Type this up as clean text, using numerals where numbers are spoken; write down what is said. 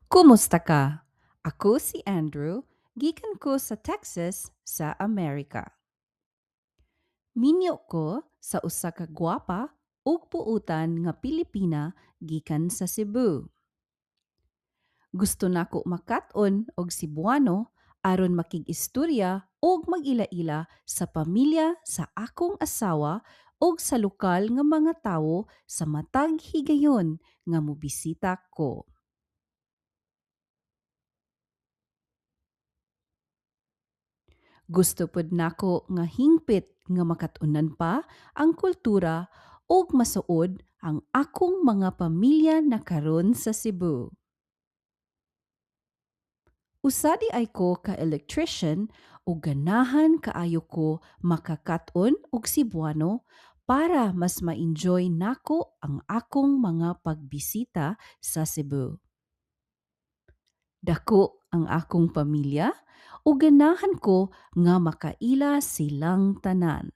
Kumusta ka? Ako si Andrew, gikan ko sa Texas sa Amerika. Minyo ko sa usa ka gwapa ug puutan nga Pilipina gikan sa Cebu. Gusto nako makat-on og Cebuano aron makig-istorya ug mag-ila-ila sa pamilya sa akong asawa ug sa lokal nga mga tawo sa matag higayon nga mobisita ko. Gusto pod nako nga hingpit nga makatunan pa ang kultura ug masuod ang akong mga pamilya na karon sa Cebu. Usadi ay ko ka electrician ug ganahan kaayo ko makakaton og Cebuano para mas ma-enjoy nako ang akong mga pagbisita sa Cebu. Dako ang akong pamilya ug ganahan ko nga makaila silang tanan.